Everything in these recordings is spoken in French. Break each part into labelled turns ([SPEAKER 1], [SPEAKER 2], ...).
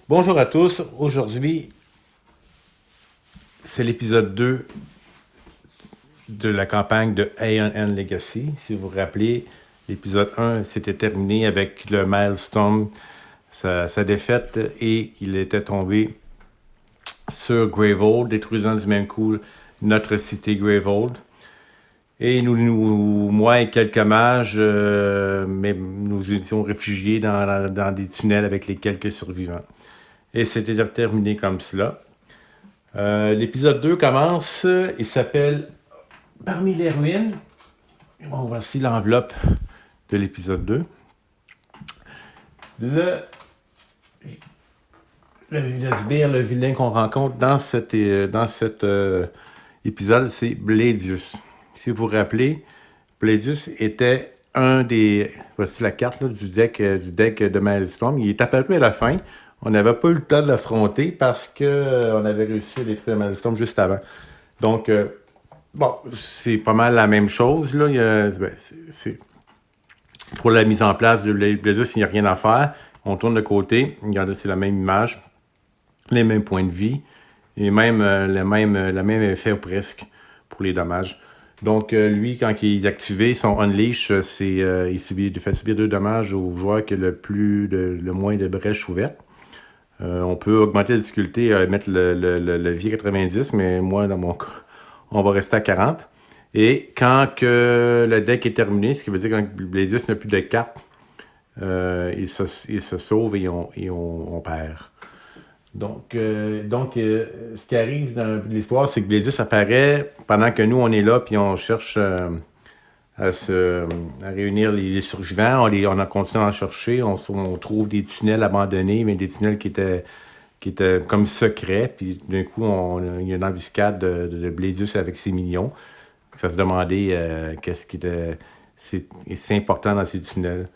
[SPEAKER 1] Bonjour à tous. Aujourd'hui, c'est l'épisode 2 de la campagne de Aeon Legacy. Si vous vous rappelez, l'épisode 1 s'était terminé avec le Milestone, sa défaite, et il était tombé sur Gravehold, détruisant du même coup notre cité Gravehold. Et moi et quelques mages, mais nous étions réfugiés dans des tunnels avec les quelques survivants. Et c'était terminé comme cela. L'épisode 2 commence, il s'appelle Parmi les ruines. Bon, voici l'enveloppe de l'épisode 2. Le sbire, le vilain qu'on rencontre dans cet épisode, c'est Bladius. Si vous vous rappelez, Bladius était un des... Voici la carte là, du deck de Maelstrom. Il est apparu à la fin. On n'avait pas eu le temps de l'affronter parce qu'on avait réussi à détruire Maelstrom juste avant. Donc, bon, c'est pas mal la même chose. Là. C'est pour la mise en place de Bladius, il n'y a rien à faire. On tourne de côté. Regardez, c'est la même image, les mêmes points de vie et même le même effet presque pour les dommages. Donc, lui, quand il est activé, son Unleash, il fait subir 2 dommages au joueur qui a le moins de brèches ouvertes. On peut augmenter la difficulté, mettre le vie à 90, mais moi, dans mon cas, on va rester à 40. Et quand que le deck est terminé, ce qui veut dire que quand Bladius n'a plus de cartes, il se sauve et on perd. Donc, ce qui arrive dans l'histoire, c'est que Bladius apparaît pendant que nous, on est là, puis on cherche à réunir les survivants. On a continué à en chercher. On trouve des tunnels abandonnés, mais des tunnels qui étaient comme secrets. Puis d'un coup, il y a une embuscade de Bladius avec ses minions. Ça se demandait qu'est-ce qui était c'est important dans ces tunnels.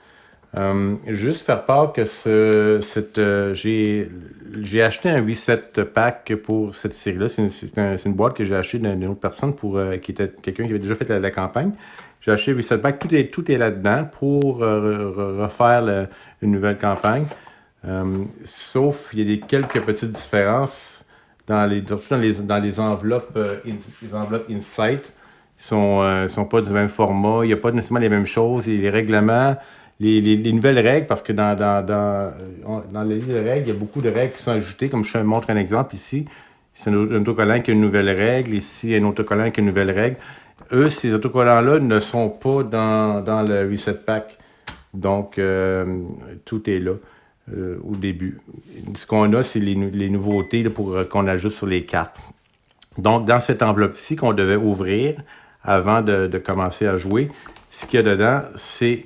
[SPEAKER 1] Juste faire part que j'ai acheté un reset pack pour cette série-là. C'est une boîte que j'ai achetée d'une autre personne qui était quelqu'un qui avait déjà fait la campagne. J'ai acheté le reset pack, tout est là-dedans pour refaire une nouvelle campagne. Sauf il y a quelques petites différences surtout dans les enveloppes, les enveloppes Insight. Ils sont pas du même format, il n'y a pas nécessairement les mêmes choses. Et les règlements, les nouvelles règles, parce que dans les livres de règles, il y a beaucoup de règles qui sont ajoutées. Comme je montre un exemple ici, c'est un autocollant qui a une nouvelle règle. Ici, il y a un autocollant qui a une nouvelle règle. Eux, ces autocollants-là ne sont pas dans le reset pack. Donc, tout est là au début. Ce qu'on a, c'est les nouveautés là, qu'on ajoute sur les cartes. Donc, dans cette enveloppe-ci qu'on devait ouvrir avant de commencer à jouer, ce qu'il y a dedans, c'est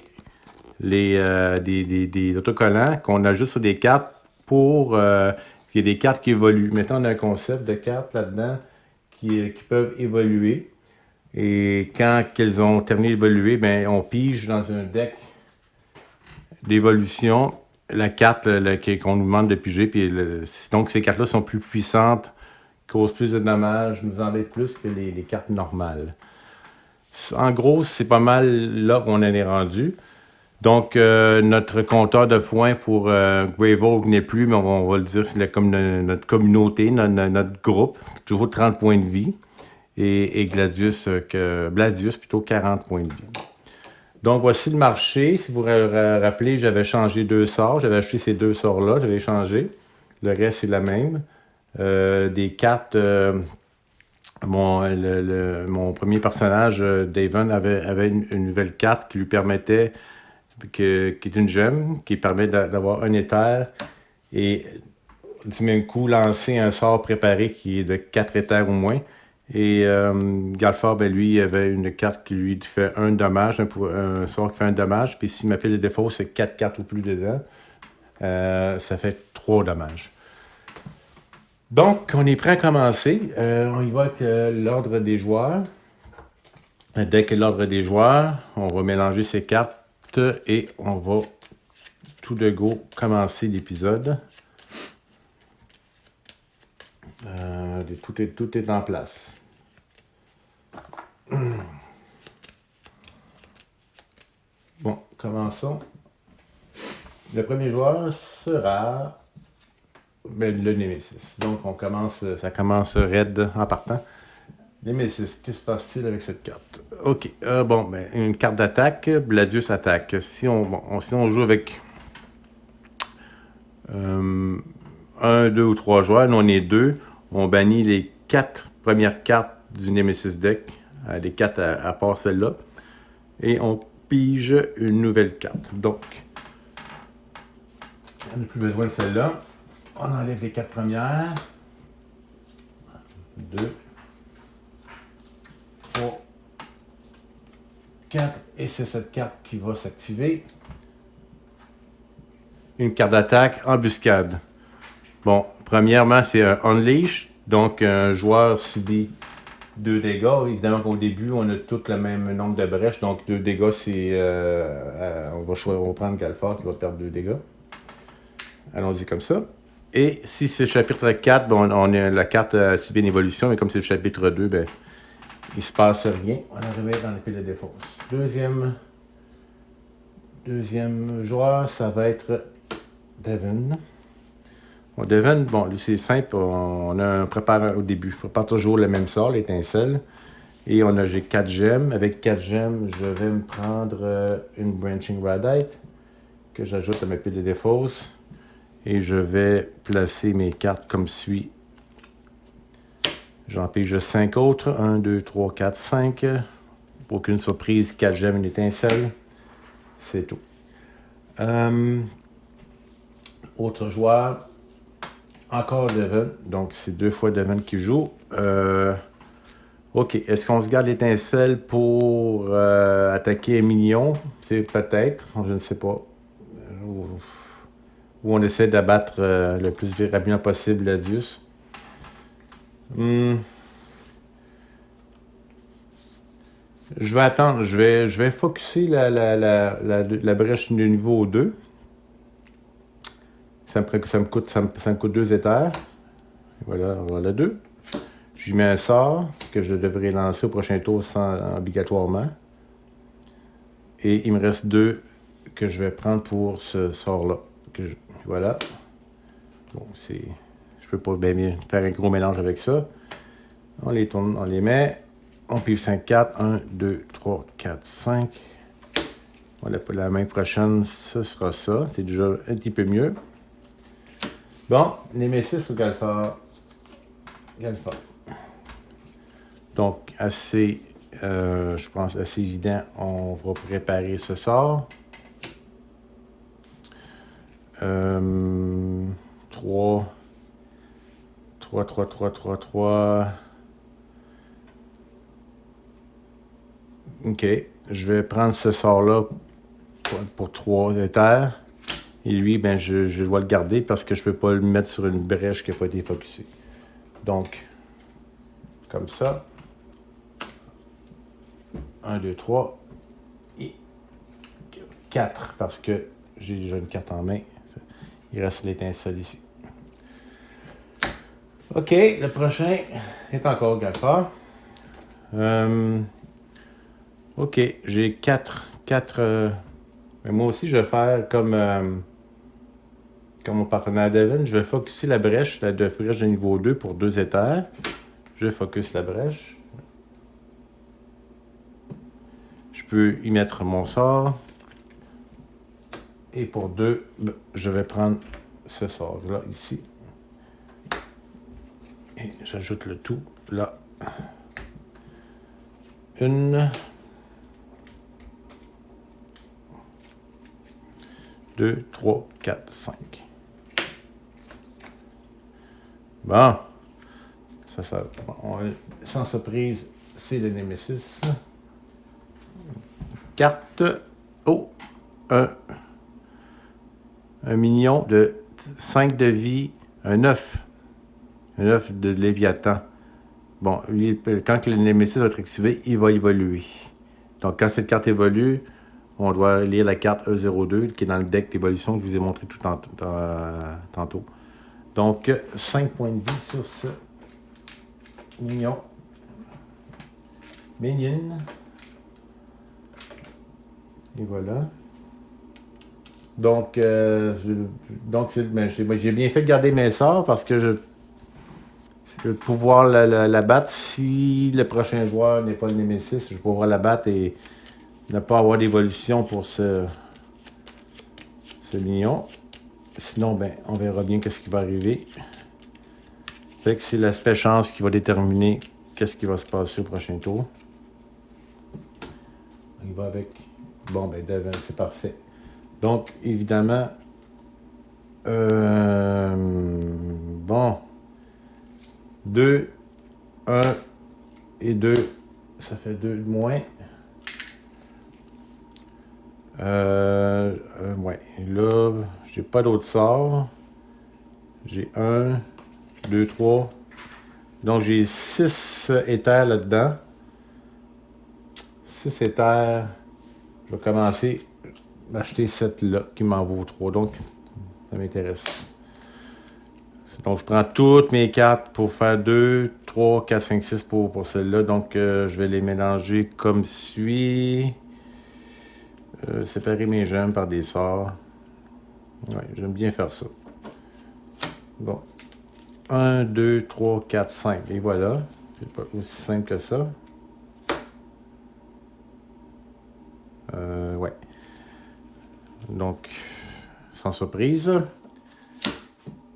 [SPEAKER 1] des autocollants qu'on ajoute sur des cartes pour... il y a des cartes qui évoluent. Maintenant, on a un concept de cartes là-dedans qui peuvent évoluer. Et quand elles ont terminé d'évoluer, ben, on pige dans un deck d'évolution la carte qu'on nous demande de piger. Puis donc, ces cartes-là sont plus puissantes, causent plus de dommages, nous embêtent plus que les cartes normales. En gros, c'est pas mal là qu'on en est rendu. Donc, notre compteur de points pour Gravehold n'est plus, mais on va le dire, c'est comme notre communauté, notre groupe, toujours 30 points de vie. Et Bladius, plutôt 40 points de vie. Donc, voici le marché. Si vous vous rappelez, j'avais changé 2 sorts. J'avais acheté ces 2 sorts-là, j'avais changé. Le reste, c'est la même. Des cartes... mon premier personnage, Davon, avait une nouvelle carte qui lui permettait... qui est une gemme, qui permet d'avoir un éther et du même coup lancer un sort préparé qui est de 4 éthers au moins. Et Galfar, ben, lui, avait une carte qui lui fait un dommage, un sort qui fait un dommage. Puis s'il m'appelle le défaut, c'est 4 cartes ou plus dedans. Ça fait 3 dommages. Donc, on est prêt à commencer. On y va avec l'ordre des joueurs. Dès que l'ordre des joueurs, on va mélanger ces cartes et on va tout de go commencer l'épisode. Tout est en place. Bon, commençons. Le premier joueur sera Ben, le Nemesis. Donc, ça commence raide en partant. Nemesis, que se passe-t-il avec cette carte? Ok, bon, ben, une carte d'attaque, Bladius attaque. Si on joue avec 1, 2 ou 3 joueurs, nous on est 2, on bannit les 4 premières cartes du Nemesis deck, les 4 à part celle-là, et on pige une nouvelle carte. Donc, on n'a plus besoin de celle-là. On enlève les 4 premières. 2, 3, 4, et c'est cette carte qui va s'activer. Une carte d'attaque, embuscade. Bon, premièrement, c'est un Unleash, donc un joueur subit 2 dégâts. Évidemment qu'au début, on a tous le même nombre de brèches, donc 2 dégâts, c'est... on va prendre Galfard qui va perdre 2 dégâts. Allons-y comme ça. Et si c'est le chapitre 4, bon, la carte a subi une évolution, mais comme c'est le chapitre 2, ben, il se passe rien. On arrive dans l'épée de défausse. Deuxième joueur, ça va être Devin. Bon, Devin, bon, lui c'est simple, prépare au début. On prépare toujours le même sort, l'étincelle. Et j'ai 4 gemmes. Avec 4 gemmes, je vais me prendre une Branching Radite que j'ajoute à ma pile de défausse. Et je vais placer mes cartes comme suit. J'en pige 5 autres. 1, 2, 3, 4, 5. Aucune surprise, 4 gemmes, une étincelle. C'est tout. Autre joueur. Encore Devin. Donc, c'est 2 fois Devin qui joue. Ok. Est-ce qu'on se garde l'étincelle pour attaquer un minion? C'est peut-être. Je ne sais pas. Ou on essaie d'abattre le plus rapidement possible Bladius. Je vais attendre. Je vais focusser la brèche de niveau 2. Ça me coûte 2 éthers. Voilà 2. Je mets un sort que je devrais lancer au prochain tour obligatoirement. Et il me reste 2 que je vais prendre pour ce sort-là. Voilà. Bon, je peux pas bien faire un gros mélange avec ça. On les tourne, on les met. On pige 5, 4. 1, 2, 3, 4, 5. Voilà, pour la main prochaine, ce sera ça. C'est déjà un petit peu mieux. Bon, Nemesis ou Galfard? Galfard. Donc, je pense assez évident, on va préparer ce sort. 3. Ok, je vais prendre ce sort-là pour 3 éthers. Et lui, ben, je dois le garder parce que je ne peux pas le mettre sur une brèche qui n'a pas été focusée. Donc, comme ça. 1, 2, 3. Et 4 parce que j'ai déjà une carte en main. Il reste l'étincelle ici. Ok, le prochain est encore Galfard. Ok, j'ai 4. Mais moi aussi, je vais faire comme mon partenaire Devin. Je vais focuser la brèche de niveau 2 pour 2 éthers. Je focus la brèche. Je peux y mettre mon sort. Et pour 2, je vais prendre ce sort-là, ici. Et j'ajoute le tout, là. 1, 2, 3, 4, 5. Bon. Sans surprise, c'est le Nemesis. Carte. Oh! Un minion de 5 de vie, un 9. Un 9 de Léviathan. Bon, quand le Nemesis va être activé, il va évoluer. Donc, quand cette carte évolue, on doit lire la carte E02 qui est dans le deck d'évolution que je vous ai montré tout tantôt. Donc, 5 points de vie sur ce minion. Minion. Et voilà. Donc, ben, j'ai bien fait de garder mes sorts parce que je vais pouvoir la battre si le prochain joueur n'est pas le Némésis. Je vais pouvoir la battre et ne pas avoir d'évolution pour ce mignon. Sinon, ben, on verra bien qu'est-ce qui va arriver. Fait que c'est l'aspect chance qui va déterminer qu'est-ce qui va se passer au prochain tour. On y va avec... Bon, ben, Devin, c'est parfait. Donc, évidemment... bon... 2, 1 et 2, ça fait 2 de moins. Ouais, là, j'ai pas d'autres sorts. J'ai 1, 2, 3. Donc, j'ai 6 éthers là-dedans. 6 éthers. Je vais commencer à acheter cette là qui m'en vaut 3. Donc, ça m'intéresse. Donc, je prends toutes mes cartes pour faire 2, 3, 4, 5, 6 pour celle-là. Donc, je vais les mélanger comme suit. Séparer mes gemmes par des sorts. Ouais, j'aime bien faire ça. Bon. 1, 2, 3, 4, 5. Et voilà. C'est pas aussi simple que ça. Ouais. Donc, sans surprise.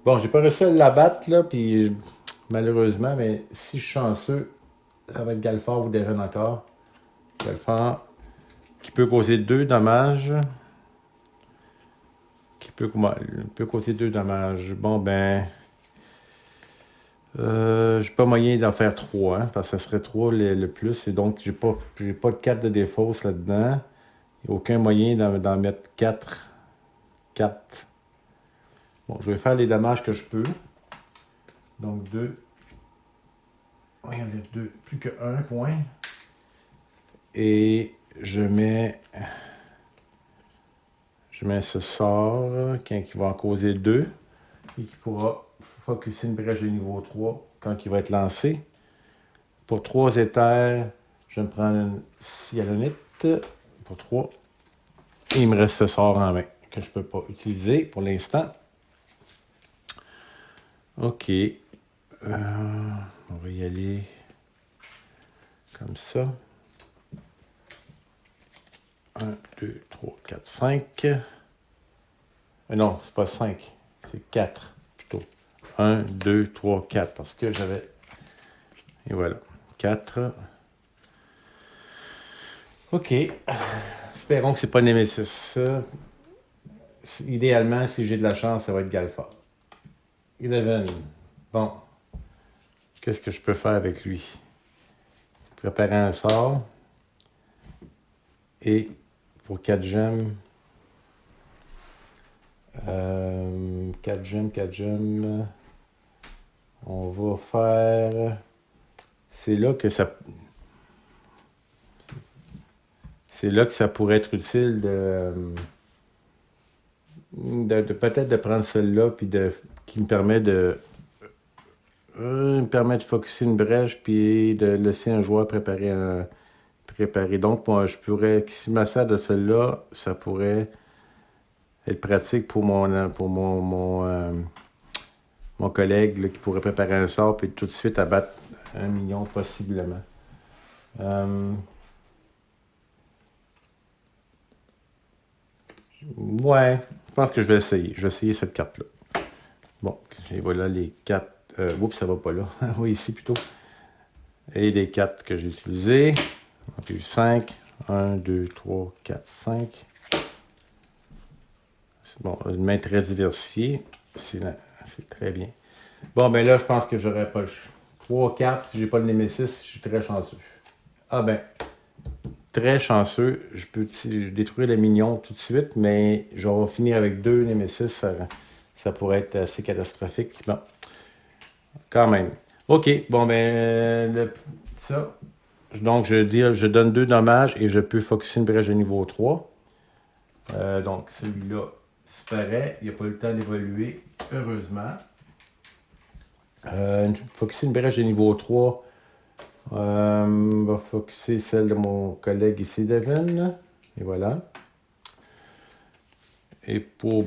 [SPEAKER 1] Bon, j'ai pas réussi à l'abattre, là, puis malheureusement, mais si je suis chanceux, ça va être Galfard ou Devin encore. Galfard, qui peut causer 2 dommages. Qui peut causer 2 dommages. Bon, ben... j'ai pas moyen d'en faire 3, hein, parce que ça serait 3 le plus. Et donc, j'ai pas de 4 de défausse là-dedans. Il n'y a aucun moyen d'en mettre 4. 4. Bon, je vais faire les dommages que je peux. Donc 2. On enlève 2. Plus que 1 point. Et je mets ce sort qui va en causer 2. Et qui pourra focuser une brèche de niveau 3 quand il va être lancé. Pour 3 éthers, je vais me prendre une Sialonite pour 3. Et il me reste ce sort en main que je ne peux pas utiliser pour l'instant. OK. On va y aller comme ça. 1, 2, 3, 4, 5. Non, c'est pas 5. C'est 4 plutôt. 1, 2, 3, 4. Parce que j'avais... Et voilà. 4. OK. Espérons que c'est pas Nemesis. Idéalement, si j'ai de la chance, ça va être Galfard. 11. Bon. Qu'est-ce que je peux faire avec lui? Préparer un sort. Et pour 4 gemmes. 4 gemmes. On va faire... C'est là que ça pourrait être utile de peut-être de prendre celle-là puis qui me permet de focusser une brèche puis de laisser un joueur préparer. Donc, moi, je pourrais, si je me sers de celle-là, ça pourrait être pratique pour mon collègue là, qui pourrait préparer un sort puis tout de suite abattre 1 million possiblement. Ouais, je pense que je vais essayer. Je vais essayer cette carte-là. Bon, et voilà les 4. Oups, ça va pas là. Oui, ici plutôt. Et les 4 que j'ai utilisés. On a eu 5. 1, 2, 3, 4, 5. Bon, une main très diversifiée. C'est très bien. Bon, ben là, je pense que j'aurais pas le 3 cartes. Si j'ai pas de Némésis, je suis très chanceux. Ah ben, très chanceux. Je peux détruire le mignon tout de suite, mais je vais finir avec 2 Némésis. Ça pourrait être assez catastrophique. Bon, quand même. OK, bon ben, ça. Donc, je donne 2 dommages et je peux focuser une brèche de niveau 3. Donc, celui-là disparaît. Il n'a pas eu le temps d'évoluer, heureusement. Focuser une brèche de niveau 3. On va focuser celle de mon collègue ici, Devin. Et voilà. Et pour,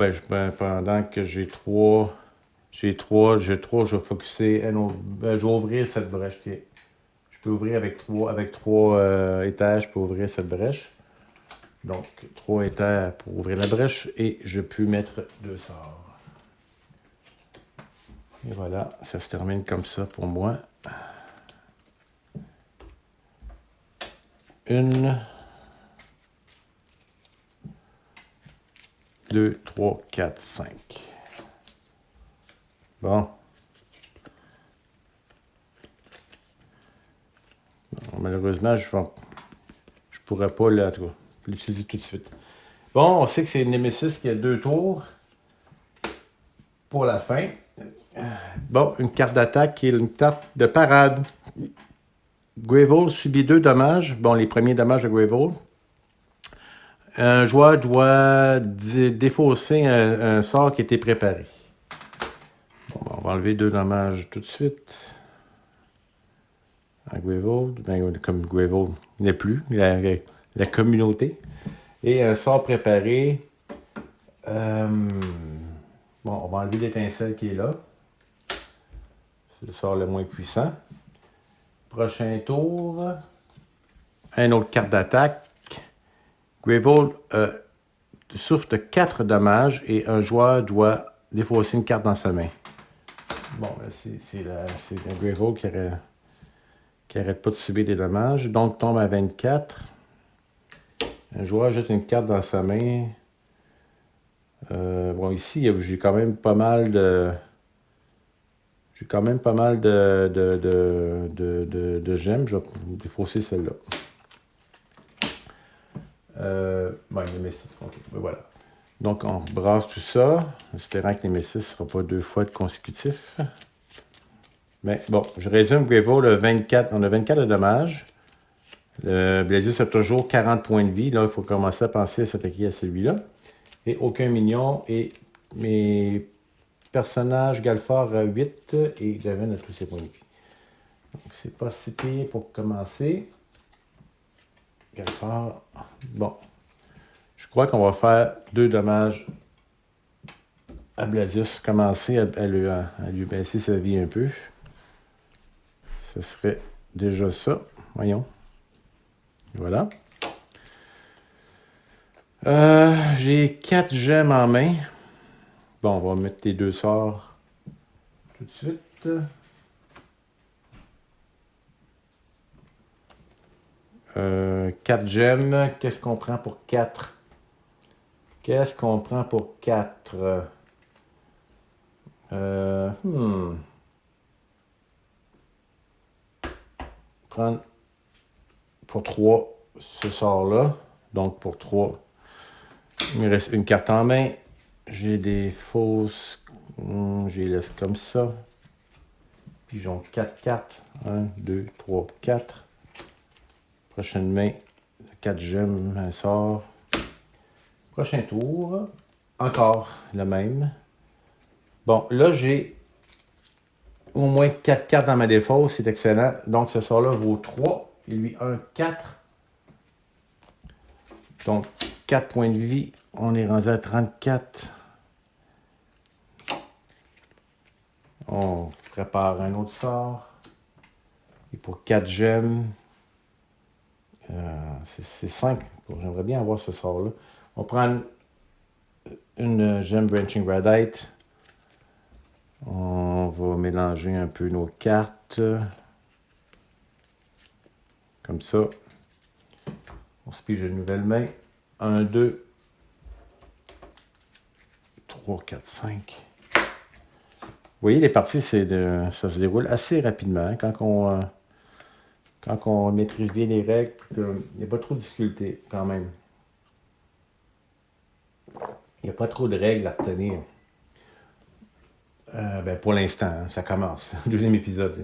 [SPEAKER 1] pendant que j'ai trois, je vais focusser un autre. Je vais ouvrir cette brèche. Tiens. Je peux ouvrir avec trois étages, je peux ouvrir cette brèche. Donc, 3 étages pour ouvrir la brèche et je peux mettre 2 sorts. Et voilà, ça se termine comme ça pour moi. 1, 2, 3, 4, 5. Bon. Non, malheureusement, je pourrais pas l'utiliser tout de suite. Bon, on sait que c'est une Nemesis qui a 2 tours pour la fin. Bon, une carte d'attaque qui est une carte de parade. Gravel subit 2 dommages. Bon, les premiers dommages de Gravel. Un joueur doit défausser un sort qui a été préparé. Bon, on va enlever 2 dommages tout de suite. À Gravel, comme Gravel n'est plus, la communauté. Et un sort préparé. Bon, on va enlever l'étincelle qui est là. C'est le sort le moins puissant. Prochain tour. Une autre carte d'attaque. Gravel souffre de 4 dommages et un joueur doit défausser une carte dans sa main. Bon, là, c'est un Gravel qui n'arrête pas de subir des dommages. Donc, tombe à 24. Un joueur jette une carte dans sa main. Bon, ici, j'ai quand même pas mal de... J'ai quand même pas mal de gemmes. Je vais défausser celle-là. OK, voilà. Donc, on brasse tout ça, espérant que Nemesis ne sera pas 2 fois de consécutif. Mais bon, je résume, Gravel, le 24, on a 24 de dommages. Le Blasius a toujours 40 points de vie. Là, il faut commencer à penser à s'attaquer à celui-là. Et aucun minion. Et mes personnages, Galfar a 8 et Gavin a tous ses points de vie. Donc, c'est pas si pire pour commencer. Galfar, bon. Je crois qu'on va faire 2 dommages à Blasius. Commencer à lui baisser sa vie un peu. Ce serait déjà ça. Voyons. Voilà. J'ai 4 gemmes en main. Bon, on va mettre les 2 sorts tout de suite. Euh, 4 gemmes. Qu'est-ce qu'on prend pour 4? Qu'est-ce qu'on prend pour 4? Prendre pour 3 ce sort-là. Donc pour 3, il me reste une carte en main. J'ai des fausses. Je les laisse comme ça. Pigeon 4 cartes. 1, 2, 3, 4. Prochaine main. 4 gemmes, un sort. Prochain tour. Encore le même. Bon, là, j'ai au moins 4 cartes dans ma défausse. C'est excellent. Donc, ce sort-là vaut 3. Et lui, 1, 4. Donc, 4 points de vie. On est rendu à 34. On prépare un autre sort. Et pour 4 gemmes, c'est 5. J'aimerais bien avoir ce sort-là. On prend une gemme Branching Radite. On va mélanger un peu nos cartes. Comme ça. On se pige une nouvelle main. 1, 2, 3, 4, 5. Vous voyez, les parties, ça se déroule assez rapidement. Quand on maîtrise bien les règles, il n'y a pas trop de difficultés quand même. Il n'y a pas trop de règles à retenir. Pour l'instant, hein, ça commence. Deuxième épisode.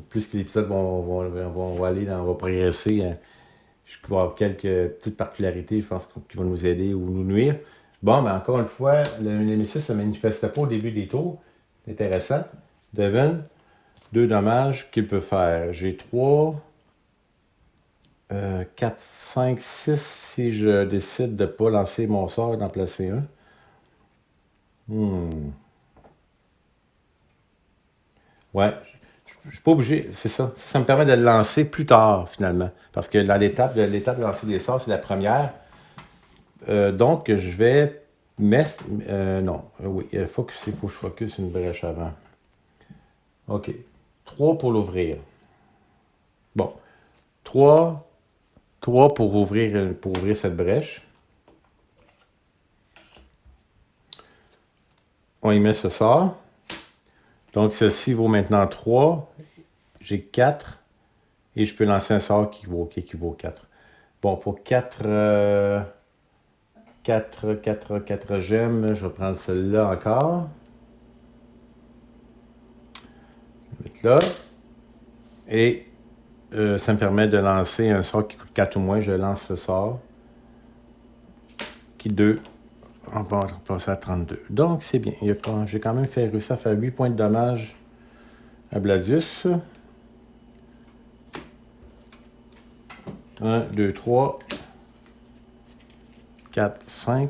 [SPEAKER 1] Plus que l'épisode on va progresser. Je vais avoir quelques petites particularités, je pense, qui vont nous aider ou nous nuire. Bon, mais encore une fois, le Nemesis ne se manifeste pas au début des tours. C'est intéressant. Devine 2 dommages qu'il peut faire. J'ai 3, 4, 5, 6 si je décide de ne pas lancer mon sort et d'en placer un. Hmm. Ouais, je suis pas obligé, c'est ça. Ça me permet de le lancer plus tard, finalement. Parce que dans l'étape de lancer des sorts, c'est la première. Donc, je vais mettre. Non, oui, il faut que je focus une brèche avant. OK. 3 pour l'ouvrir. Bon. 3, 3 pour ouvrir cette brèche. On y met ce sort. Donc, ceci vaut maintenant 3. J'ai 4. Et je peux lancer un sort qui équivaut 4. Bon, pour 4 gemmes, je vais prendre celle-là encore. Je vais mettre là. Et ça me permet de lancer un sort qui coûte 4 ou moins. Je lance ce sort. Qui 2. On va passer à 32. Donc, c'est bien. J'ai quand même réussi à faire 8 points de dommage à Bladius. 1, 2, 3, 4, 5.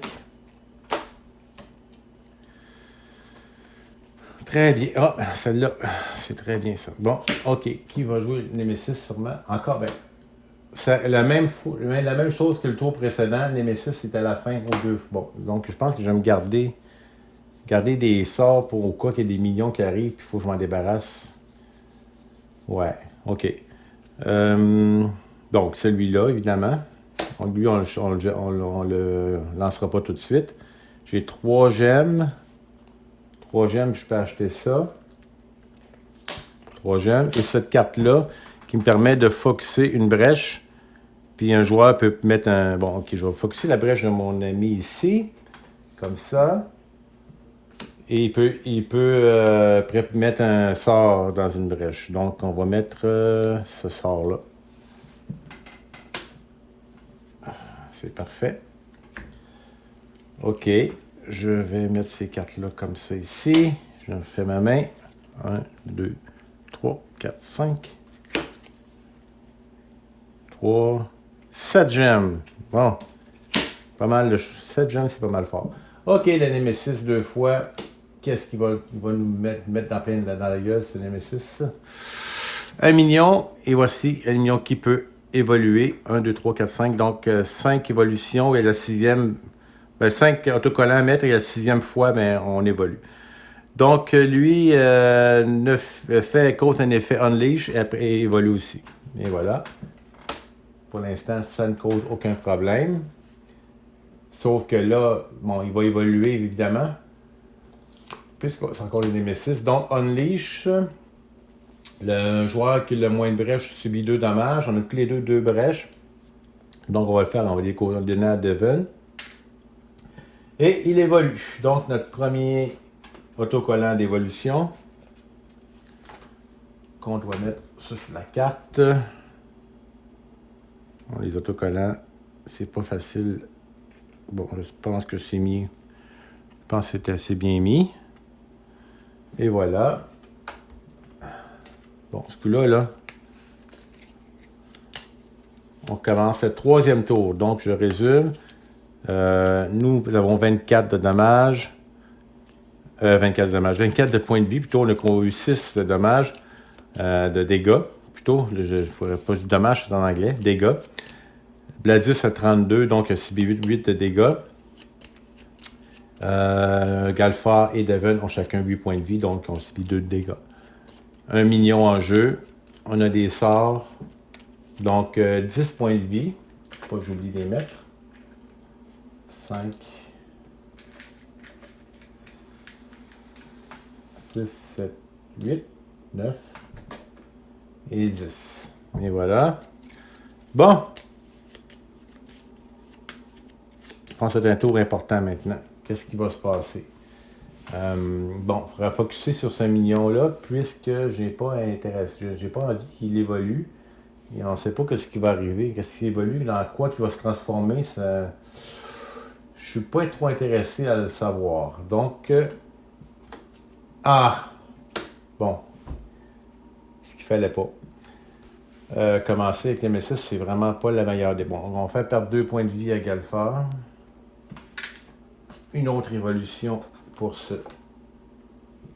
[SPEAKER 1] Très bien. Ah, celle-là, c'est très bien ça. Bon, OK. Qui va jouer Nemesis sûrement? Encore, ben, c'est la même chose que le tour précédent. Nemesis, c'était à la fin aux deux. Bon, donc je pense que je vais me garder des sorts pour au cas qu'il y ait des millions qui arrivent, puis il faut que je m'en débarrasse. Ouais, OK. Donc, celui-là, évidemment. Lui, on le lancera pas tout de suite. J'ai 3 gemmes. 3 gemmes, je peux acheter ça. 3 gemmes. Et cette carte-là, qui me permet de focuser une brèche. Puis un joueur peut mettre un... Bon, OK, je vais focuser la brèche de mon ami ici. Comme ça. Et il peut mettre un sort dans une brèche. Donc, on va mettre ce sort-là. C'est parfait. OK. Je vais mettre ces cartes-là comme ça ici. Je fais ma main. 1, 2, 3, 4, 5. 3, 7 gemmes. Bon. Pas mal de... 7 gemmes, c'est pas mal fort. OK, le Nemesis 2 fois. Qu'est-ce qu'il va nous mettre dans la gueule, ce Nemesis? 1 million. Et voici 1 million qui peut évoluer. 1, 2, 3, 4, 5. Donc, 5 évolutions. Et la 6e... 5 autocollants à mettre et la 6e fois, on évolue. Donc, lui cause un effet Unleash et après évolue aussi. Et voilà. Pour l'instant, ça ne cause aucun problème. Sauf que là, bon, il va évoluer évidemment. Puisque c'est encore le Nemesis. Donc, Unleash, le joueur qui a le moins de brèches subit 2 dommages. On a tous les deux brèches. Donc, on va le faire, on va les coordonner à Devon. Et il évolue. Donc, notre premier autocollant d'évolution qu'on doit mettre sur la carte. Bon, les autocollants, c'est pas facile. Bon, je pense que c'est mis. Je pense que c'était assez bien mis. Et voilà. Bon, ce coup-là, là, on commence le 3e tour. Donc, je résume. Nous avons 24 de dommages. 24 de dommages. 24 de points de vie. Plutôt, on a eu 6 de dommages. De dégâts. Plutôt, je ne ferais pas de dommages, c'est en anglais. Dégâts. Bladius a 32, donc il a subi 8 de dégâts. Galfar et Devon ont chacun 8 points de vie, donc on subit 2 de dégâts. 1 million en jeu. On a des sorts. Donc 10 points de vie. Faut pas que j'oublie de les mettre. 5, 6, 7, 8, 9 et 10. Et voilà. Bon. Je pense que c'est un tour important maintenant. Qu'est-ce qui va se passer? Bon, il faudra focuser sur ce million-là, puisque j'ai pas envie qu'il évolue. Et on ne sait pas ce qui va arriver, qu'est-ce qui évolue, dans quoi il va se transformer. Ça... Je suis pas trop intéressé à le savoir. Donc, bon, ce qu'il fallait pas. Commencer avec Nemesis, c'est vraiment pas la meilleure des bons. On va faire perdre 2 points de vie à Galfar. Une autre évolution pour ce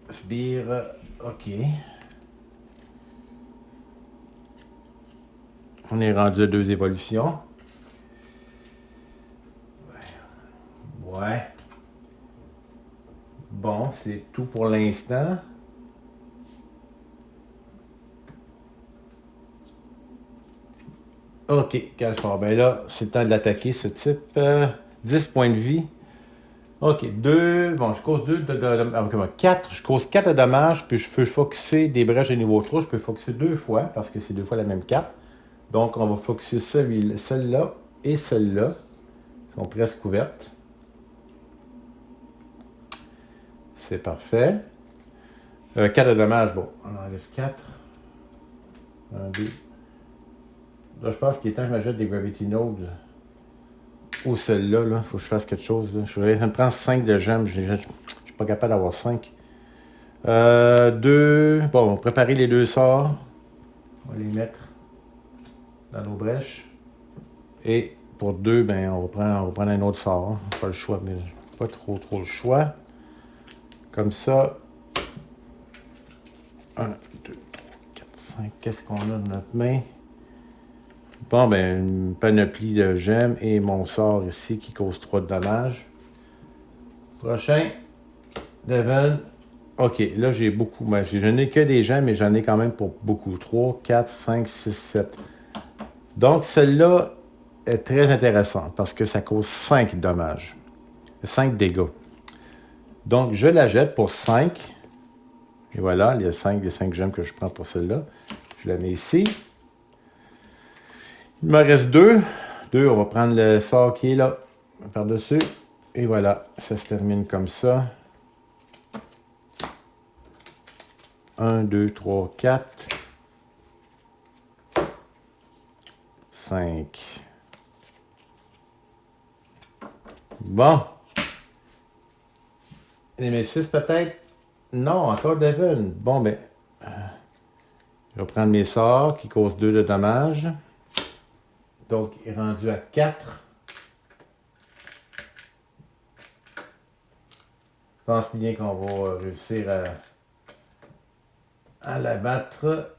[SPEAKER 1] sbire. OK. On est rendu à 2 évolutions. Ouais. Bon, c'est tout pour l'instant. OK, Calfort. Ben là, c'est le temps de l'attaquer, ce type. 10 points de vie. OK, 2. Bon, je cause 2 4. Je cause 4 de dommages, puis je peux focuser des brèches de niveau 3. Je peux focuser 2 fois, parce que c'est 2 fois la même carte. Donc, on va focuser celle-là et celle-là. Elles sont presque couvertes. C'est parfait. 4 de dommages. Bon, on enlève 4. 1, 2. Là, je pense qu'il est temps que je m'achète des Gravity Nodes. Ou celle-là, il faut que je fasse quelque chose. Là. Ça me prend 5 de gemmes. Je ne suis pas capable d'avoir 5. 2. Bon, on va préparer les 2 sorts. On va les mettre dans nos brèches. Et pour 2, ben, on va prendre un autre sort. Pas le choix, mais pas trop le choix. Comme ça. 1, 2, 3, 4, 5. Qu'est-ce qu'on a dans notre main? Bon, ben, une panoplie de gemmes et mon sort ici qui cause 3 de dommages. Prochain. Devon. OK, là, j'ai beaucoup. Ben, je n'ai que des gemmes, mais j'en ai quand même pour beaucoup. 3, 4, 5, 6, 7. Donc, celle-là est très intéressante parce que ça cause 5 dommages. 5 dégâts. Donc, je la jette pour 5. Et voilà, il y a 5 gemmes que je prends pour celle-là. Je la mets ici. Il me reste 2. 2, on va prendre le sort qui est là, par-dessus. Et voilà, ça se termine comme ça. 1, 2, 3, 4. 5. Bon. Nemesis peut-être? Non, encore Devon. Bon, ben. Je vais prendre mes sorts qui causent 2 de dommages. Donc, il est rendu à 4. Je pense bien qu'on va réussir à la battre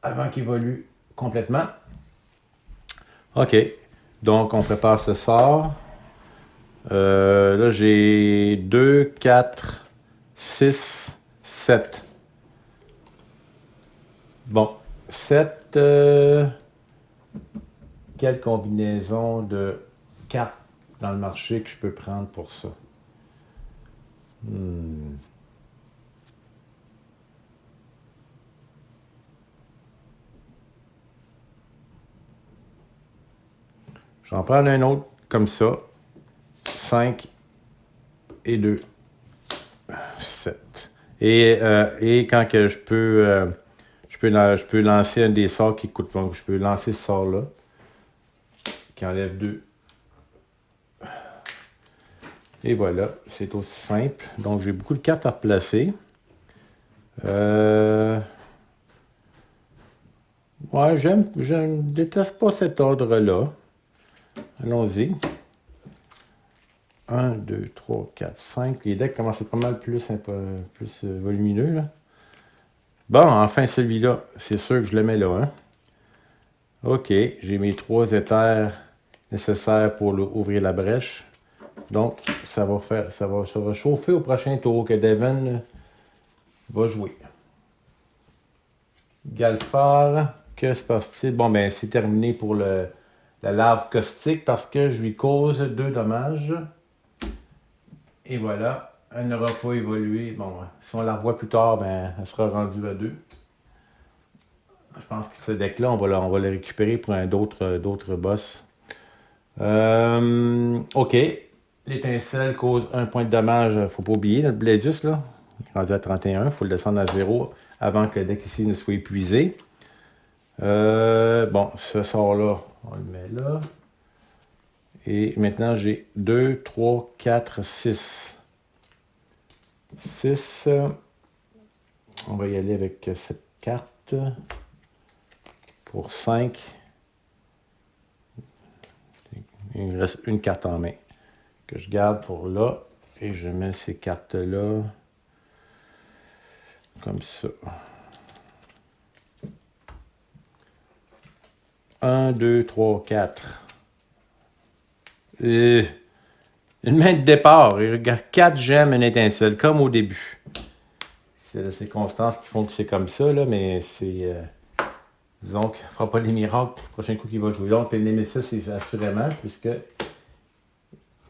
[SPEAKER 1] avant qu'il évolue complètement. OK. Donc, on prépare ce sort. Là, j'ai 2, 4, 6, 7. Bon, 7. Quelle combinaison de cartes dans le marché que je peux prendre pour ça? Je vais en prendre un autre comme ça. 5 et 2. 7. Et quand que je peux lancer un des sorts qui coûte. Donc, je peux lancer ce sort-là. Qui enlève 2. Et voilà, c'est aussi simple. Donc, j'ai beaucoup de cartes à replacer. Ouais, je ne déteste pas cet ordre-là. Allons-y. 1, 2, 3, 4, 5. Les decks commencent à être pas mal plus volumineux. Là. Bon, enfin, celui-là, c'est sûr que je le mets là. Hein? OK, j'ai mes 3 éthers nécessaires pour ouvrir la brèche. Donc, ça va chauffer au prochain tour que Devon va jouer. Galfard, que se passe-t-il? Bon, ben, c'est terminé pour la lave caustique parce que je lui cause 2 dommages. Et voilà, elle n'aura pas évolué. Bon, si on la revoit plus tard, ben, elle sera rendue à 2. Je pense que ce deck-là, on va le récupérer pour d'autres boss. OK. L'étincelle cause 1 point de dommage. Il ne faut pas oublier, notre Bladius, là. Il est rendu à 31. Il faut le descendre à 0 avant que le deck ici ne soit épuisé. Bon, ce sort-là, on le met là. Et maintenant, j'ai 2, 3, 4, 6. 6. On va y aller avec cette carte. Pour 5. Il me reste une carte en main que je garde pour là. Et je mets ces cartes-là comme ça. 1, 2, 3, 4. Une main de départ. Il regarde 4 gemmes, une étincelle, comme au début. C'est les circonstances qui font que c'est comme ça, là, mais c'est... disons qu'il ne fera pas les miracles le prochain coup qu'il va jouer. Donc, le Nemesis, c'est assurément, puisque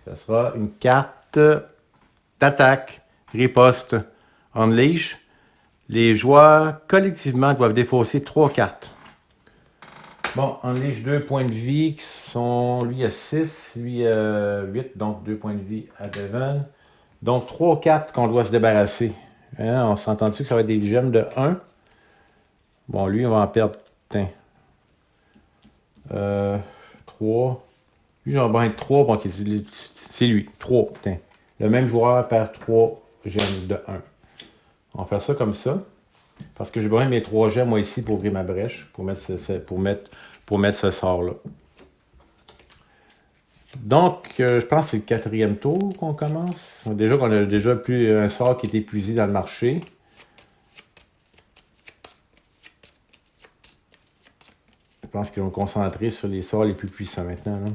[SPEAKER 1] ça sera une carte d'attaque, riposte, unleash. Les joueurs, collectivement, doivent défausser 3 cartes. Bon, unleash 2 points de vie qui sont... Lui à 6, lui à 8, donc 2 points de vie à Devon. Donc, 3 cartes qu'on doit se débarrasser. Hein, on s'entend-tu que ça va être des gemmes de 1? Bon, lui, on va en perdre... 3. Lui, j'en vais être 3. Bon, c'est lui. 3. Le même joueur perd 3 gemmes de 1. On va faire ça comme ça. Parce que j'ai besoin de mes 3 gemmes, moi, ici, pour ouvrir ma brèche. Pour mettre ce sort-là. Donc, je pense que c'est le 4e tour qu'on commence. Déjà qu'on a déjà plus un sort qui est épuisé dans le marché. Je pense qu'ils vont concentrer sur les sorts les plus puissants maintenant. Là.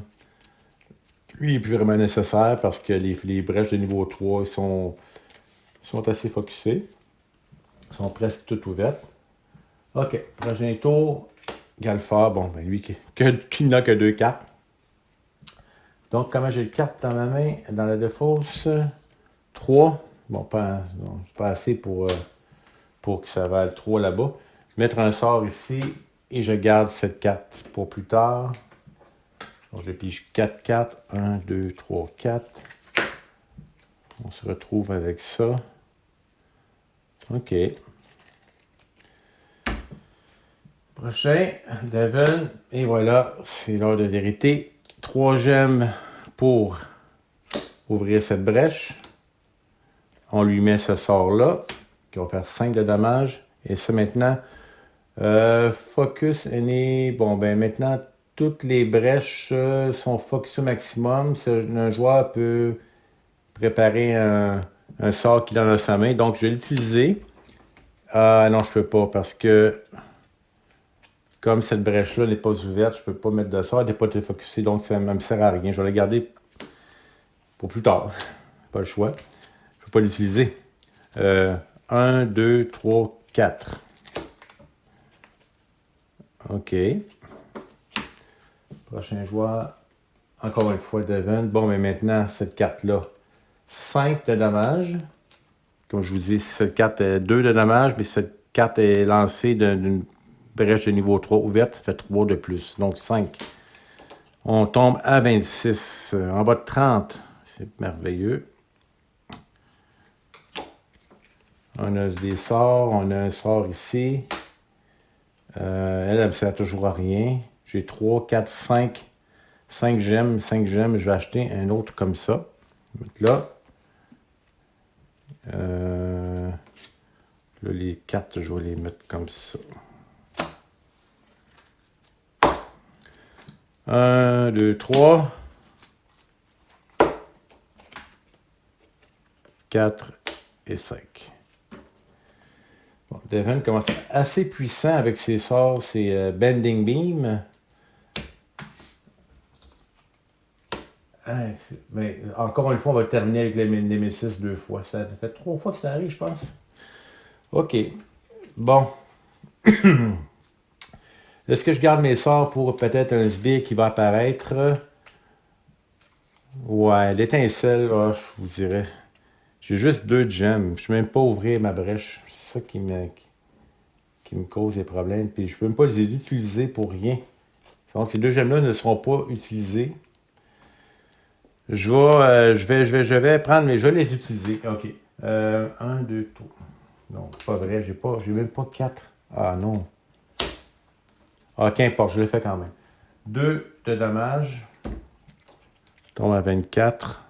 [SPEAKER 1] Lui, il n'est plus vraiment nécessaire parce que les brèches de niveau 3 ils sont assez focusées. Ils sont presque toutes ouvertes. OK. Prochain tour. Galfard. Bon, ben lui qui n'a que 2 cartes. Donc, comment j'ai le carte dans ma main? Dans la défausse, 3. Bon, c'est pas assez pour que ça vaille 3 là-bas. Mettre un sort ici et je garde cette carte pour plus tard. Donc, je pige 4 cartes. 1, 2, 3, 4. On se retrouve avec ça. OK. Prochain, Devon. Et voilà, c'est l'heure de vérité. 3 gemmes pour ouvrir cette brèche. On lui met ce sort-là, qui va faire 5 de dommages. Et ça maintenant, focus est... Bon, ben maintenant, toutes les brèches sont focus au maximum. Un joueur peut préparer un sort qu'il a dans sa main. Donc, je vais l'utiliser. Non, je ne peux pas parce que comme cette brèche-là n'est pas ouverte, je ne peux pas mettre de sort. Elle n'est pas focusée, donc ça ne me sert à rien. Je vais la garder pour plus tard. Pas le choix. Je ne peux pas l'utiliser. 1, 2, 3, 4. OK. Prochain joueur. Encore une fois, Devon. Bon, mais maintenant, cette carte-là, 5 de dommages. Comme je vous dis, cette carte est 2 de dommages, mais cette carte est lancée d'une brèche de niveau 3 ouverte, ça fait 3 de plus, donc 5. On tombe à 26, en bas de 30, c'est merveilleux. On a des sorts, on a un sort ici. Elle ne sert toujours à rien. J'ai 3, 4, 5. 5 gemmes, je vais acheter un autre comme ça. Là. Là, les cartes, je vais les mettre comme ça. 1, 2, 3. 4 et 5. Bon, Devon commence assez puissant avec ses sorts, ses Bending Beam. Mais encore une fois, on va terminer avec les Nemesis 2 fois. Ça fait 3 fois que ça arrive, je pense. OK. Bon. Est-ce que je garde mes sorts pour peut-être un sbire qui va apparaître? Ouais, l'étincelle, je vous dirais. J'ai juste 2 gemmes. Je ne peux même pas ouvrir ma brèche. C'est ça qui me cause des problèmes. Puis je ne peux même pas les utiliser pour rien. Donc ces 2 gemmes-là ne seront pas utilisées. Je vais prendre, mais je vais les utiliser. OK. 1, 2, 3. Non, c'est pas vrai. J'ai même pas 4. Ah non. Ah, qu'importe, je l'ai fait quand même. 2 de dommages. Tombe à 24.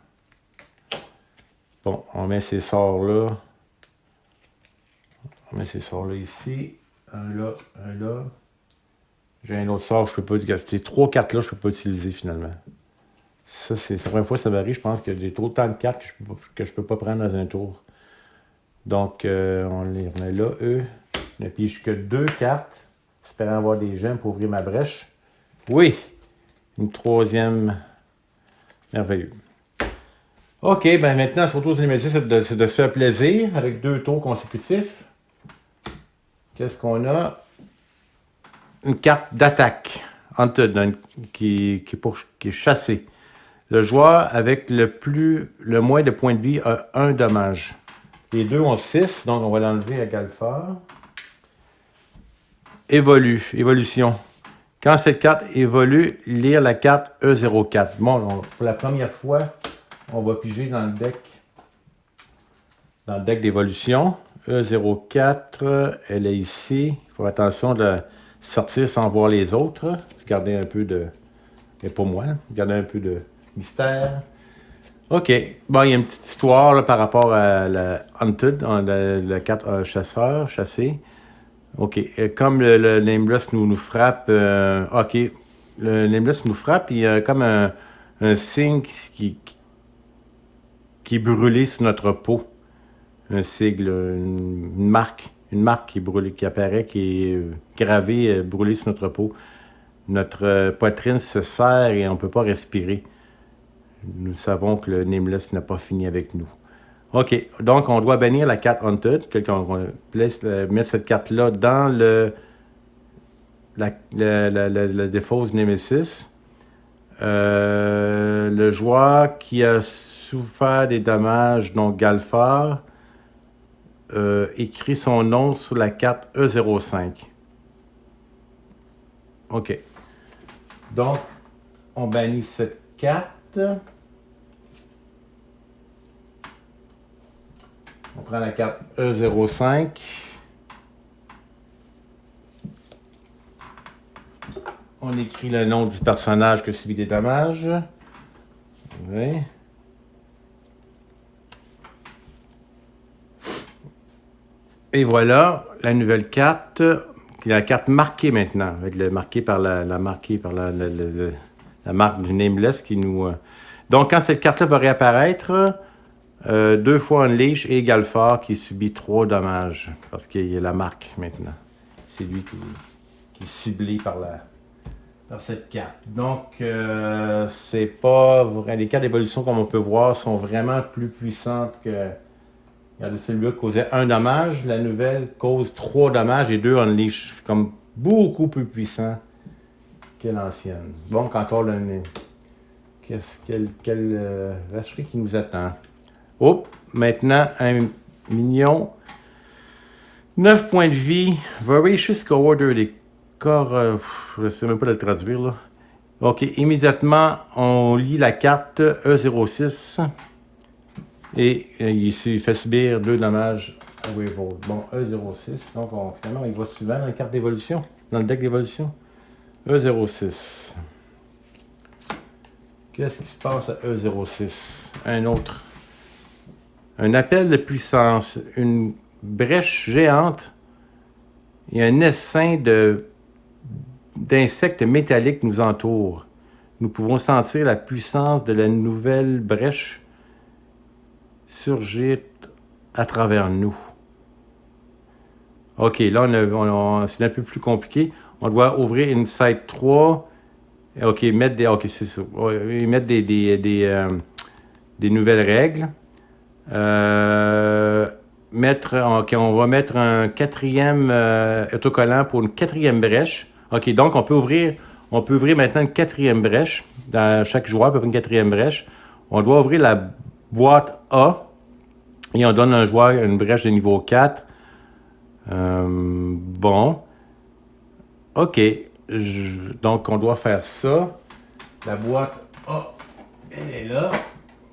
[SPEAKER 1] Bon, on met ces sorts-là. On met ces sorts-là ici. Un là, un là. J'ai un autre sort, je ne peux pas gaster. 3 cartes là, je ne peux pas utiliser finalement. Ça, c'est la première fois que ça varie. Je pense que j'ai trop tant de cartes que je peux pas prendre dans un tour. Donc, on est là, eux. On a pigé que 2 cartes. Espérant avoir des gemmes pour ouvrir ma brèche. Oui! Une troisième. Merveilleux. OK, ben maintenant, surtout au Némésis, c'est de se faire plaisir avec 2 tours consécutifs. Qu'est-ce qu'on a? Une carte d'attaque. Hunted, qui est chassée. Le joueur avec le moins de points de vie a 1 dommage. Les deux ont 6, donc on va l'enlever à Galfard. Évolution. Quand cette carte évolue, lire la carte E04. Bon, pour la première fois, on va piger dans le deck d'évolution. E04, elle est ici. Il faut faire attention de la sortir sans voir les autres. Garder un peu de... Mais pour moi, garder un peu de mystère. OK. Bon, il y a une petite histoire là, par rapport à la Hunted, la carte chasseur, chassé. OK. Comme le Nameless nous frappe, OK. Le Nameless nous frappe, il y a comme un signe qui est brûlé sur notre peau. Un sigle, une marque qui est brûlée, qui apparaît, qui est gravée, brûlée sur notre peau. Notre poitrine se serre et on ne peut pas respirer. Nous savons que le Nameless n'a pas fini avec nous. OK, donc on doit bannir la carte Hunted. On met cette carte-là dans la défausse Nemesis. Le joueur qui a souffert des dommages, donc Galfard, écrit son nom sur la carte E05. OK. Donc, on bannit cette carte. On prend la carte E05. On écrit le nom du personnage qui a subi des dommages. Oui. Et voilà la nouvelle carte, qui est la carte marquée maintenant, avec marquée par la marque du Nameless qui nous. Donc quand cette carte-là va réapparaître, 2 fois Unleash et Galfard qui subit 3 dommages parce qu'il y a la marque maintenant. C'est lui qui est ciblé par cette carte. Donc c'est pas les cartes d'évolution comme on peut voir sont vraiment plus puissantes que. Regardez, celui-là causait 1 dommage. La nouvelle cause 3 dommages et 2 Unleash. C'est comme beaucoup plus puissant que l'ancienne. Donc, encore le nez. Quelle vacherie qui nous attend. Hop, maintenant, un mignon. 9 points de vie. Voracious Coworder. Des corps. Je ne sais même pas le traduire, là. OK, immédiatement, on lit la carte E06. Et il fait subir 2 dommages à Wavehold. Bon, E06. Donc, finalement, il va souvent dans la carte d'évolution, dans le deck d'évolution. E06. Qu'est-ce qui se passe à E06? Un autre. Un appel de puissance. Une brèche géante et un essaim d'insectes métalliques nous entourent. Nous pouvons sentir la puissance de la nouvelle brèche surgir à travers nous. OK, là, c'est un peu plus compliqué. On doit ouvrir Insight 3. OK, OK, c'est ça. Mettre des nouvelles règles. OK, on va mettre un 4e autocollant pour une 4e brèche. OK, donc on peut ouvrir maintenant une 4e brèche. Chaque joueur peut ouvrir une 4e brèche. On doit ouvrir la boîte A. Et on donne à un joueur une brèche de niveau 4. Bon. OK. Donc, on doit faire ça. La boîte A, elle est là.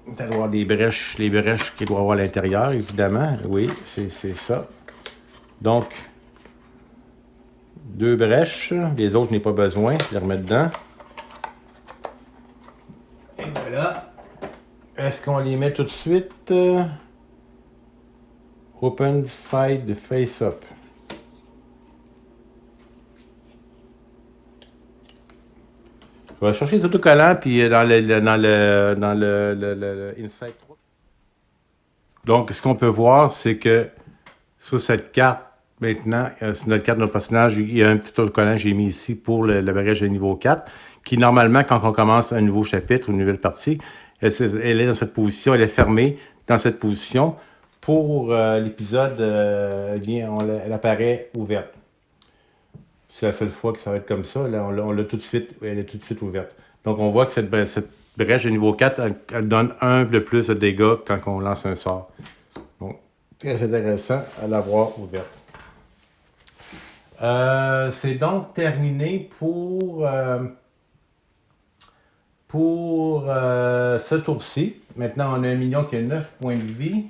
[SPEAKER 1] Il doit y avoir les brèches qu'il doit avoir à l'intérieur, évidemment. Oui, c'est ça. Donc, 2 brèches. Les autres, je n'ai pas besoin. Je les remets dedans. Et voilà. Est-ce qu'on les met tout de suite? Open side face up. Je vais chercher les autocollants, puis dans le Insight 3. Donc, ce qu'on peut voir, c'est que sur cette carte, maintenant, sur notre carte de notre personnage, il y a un petit autocollant que j'ai mis ici pour le bagage de niveau 4, qui normalement, quand on commence un nouveau chapitre ou une nouvelle partie, elle est dans cette position, elle est fermée dans cette position. Pour l'épisode, elle apparaît ouverte. C'est la seule fois que ça va être comme ça. Là, on l'a tout de suite, elle est tout de suite ouverte. Donc, on voit que cette brèche de niveau 4, elle donne un de plus de dégâts quand on lance un sort. Donc, très intéressant à l'avoir ouverte. C'est donc terminé pour ce tour-ci. Maintenant, on a un minion qui a 9 points de vie.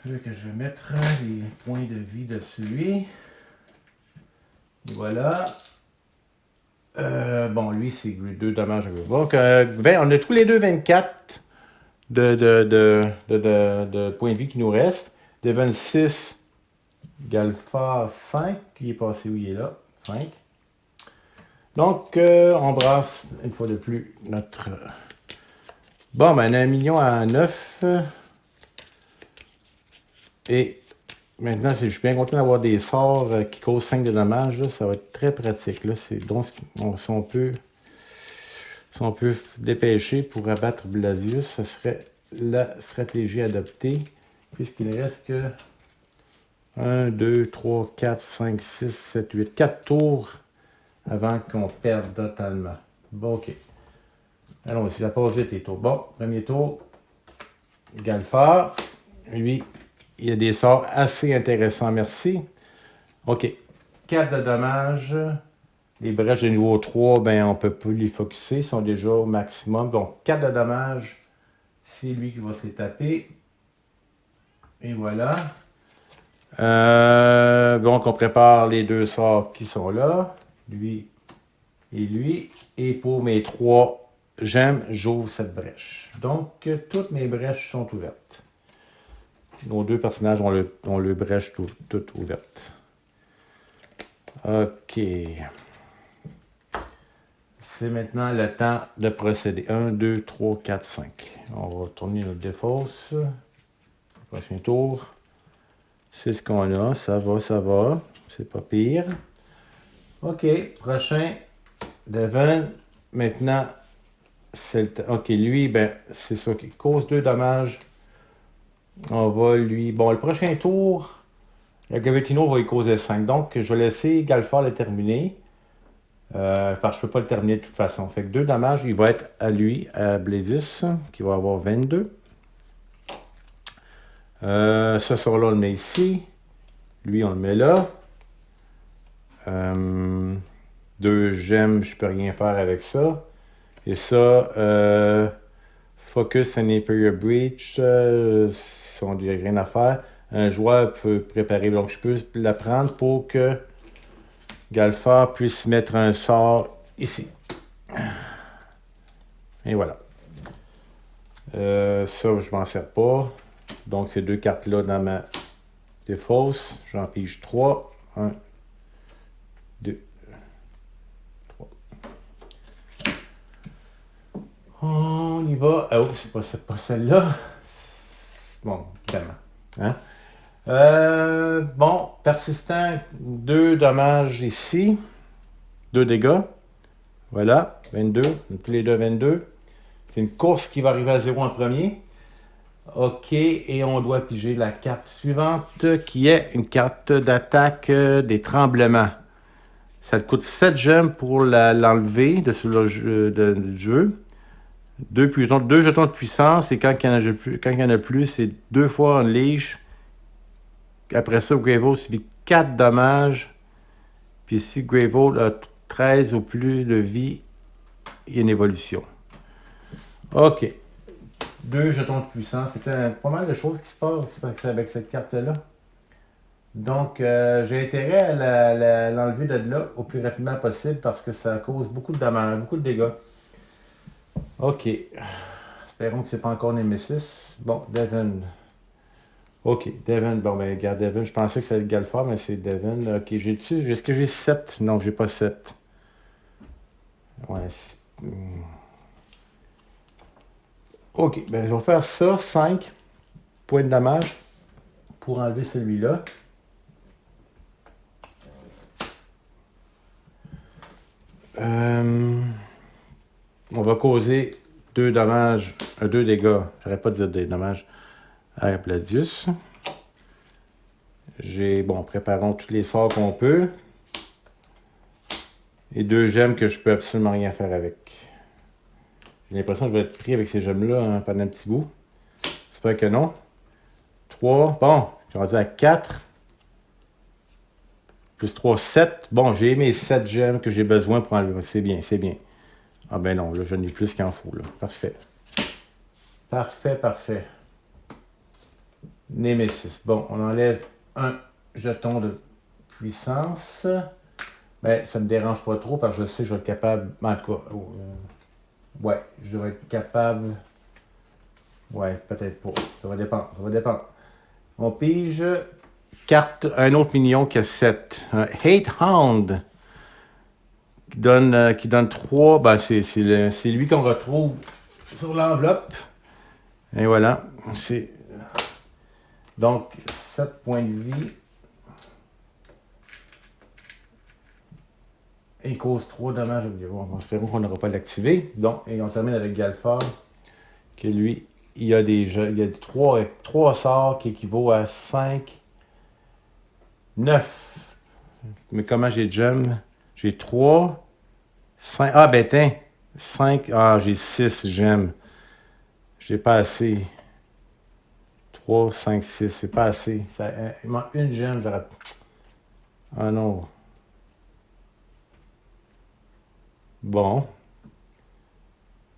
[SPEAKER 1] Là que je vais mettre les points de vie de celui. Voilà. Bon, lui, c'est 2 dommages. Donc, on a tous les deux 24 de points de vie qui nous restent. De 26, Galfa 5, qui est passé où il est là. 5. Donc, on brasse une fois de plus notre... Bon, ben, on a un minion à 9. Et maintenant, si je suis bien content d'avoir des sorts qui causent 5 de dommages, là, ça va être très pratique. Là. Donc, si on peut dépêcher pour abattre Blasius, ce serait la stratégie adoptée, puisqu'il ne reste que 1, 2, 3, 4, 5, 6, 7, 8, 4 tours avant qu'on perde totalement. Bon, ok. Allons-y, ça passe vite les tours. Bon, premier tour, Galfar. Lui, il y a des sorts assez intéressants, merci. Ok. 4 de dommages. Les brèches de niveau 3, ben, on ne peut plus les focusser. Ils sont déjà au maximum. Donc, 4 de dommages. C'est lui qui va se les taper. Et voilà. Donc, on prépare les 2 sorts qui sont là. Lui et lui. Et pour mes 3 gemmes, j'ouvre cette brèche. Donc, toutes mes brèches sont ouvertes. Nos 2 personnages ont le brèche toute ouverte. OK. C'est maintenant le temps de procéder. 1, 2, 3, 4, 5. On va tourner notre défausse. Prochain tour. C'est ce qu'on a. Ça va, ça va. C'est pas pire. OK. Prochain. Devon. Maintenant, c'est le temps. OK. Lui, ben, c'est ça qui cause 2 dommages. On va lui... Bon, le prochain tour, le Gavetino va lui causer 5. Donc, je vais laisser Galfar le terminer. Parce que je ne peux pas le terminer de toute façon. Fait que 2 dommages, il va être à lui, à Blasius, qui va avoir 22. Ce sort-là, on le met ici. Lui, on le met là. 2 gemmes, je ne peux rien faire avec ça. Et ça, Focus and Imperial Breach, on n'a rien à faire. Un joueur peut préparer, donc je peux la prendre pour que Galfar puisse mettre un sort ici. Et voilà. Ça, je m'en sers pas. Donc, ces 2 cartes-là dans ma défausse. J'en pige 3. 1, 2, 3. On y va. Oh, c'est pas celle-là. Bon, évidemment. Hein? Bon, persistant, 2 dommages ici. 2 dégâts. Voilà, 22. Tous les deux 22. C'est une course qui va arriver à 0 en premier. OK, et on doit piger la carte suivante, qui est une carte d'attaque des tremblements. Ça te coûte 7 gemmes pour l'enlever de sur le jeu. 2 jetons de puissance, et quand il y en a plus, c'est 2 fois Unleash. Après ça, Greyvolt subit 4 dommages. Puis si Greyvolt a 13 ou plus de vie, il y a une évolution. OK. 2 jetons de puissance. C'était pas mal de choses qui se passent avec cette carte-là. Donc, j'ai intérêt à l'enlever de là au plus rapidement possible parce que ça cause beaucoup de dommages, beaucoup de dégâts. OK. Espérons que c'est pas encore Nemesis. Bon, Devon. OK, Devon. Bon, ben, regarde, Devon. Je pensais que c'était le Galfar, mais c'est Devon. OK, est-ce que j'ai 7? Non, j'ai pas 7. Ouais. OK, ben je vais faire ça, 5 points de dommage pour enlever celui-là. On va causer 2 dommages, 2 dégâts, j'arrête pas de dire des dommages à Gladius. Bon, préparons tous les sorts qu'on peut. Et 2 gemmes que je peux absolument rien faire avec. J'ai l'impression que je vais être pris avec ces gemmes-là hein, pendant un petit bout. J'espère que non. 3, bon, j'ai rendu à 4. Plus 3, 7. Bon, j'ai mes 7 gemmes que j'ai besoin pour enlever. C'est bien, c'est bien. Ah ben non, là, j'en ai plus qu'il en faut, là. Parfait. Parfait, parfait. Némésis. Bon, on enlève un jeton de puissance. Ben, ça me dérange pas trop parce que je sais que je vais être capable. En tout cas, ouais, je devrais être capable. Ouais, peut-être pas. Ça va dépendre. Ça va dépendre. On pige carte, un autre minion qui a 7. Un Hate Hound qui donne 3. Ben, c'est lui qu'on retrouve sur l'enveloppe. Et voilà. C'est. Donc, 7 points de vie. Et cause 3 dommages. Bon, j'espère qu'on n'aura pas l'activer. Donc, et on termine avec Galfard, que lui, il y a 3 sorts qui équivaut à 5, 9. Mais comment j'ai de gemmes? J'ai 3, 5. Ah, ben, tiens. 5. Ah, j'ai 6 gemmes. J'ai pas assez. 3, 5, 6. C'est pas assez. Il manque une gemme. J'aurais. Ah non. Bon.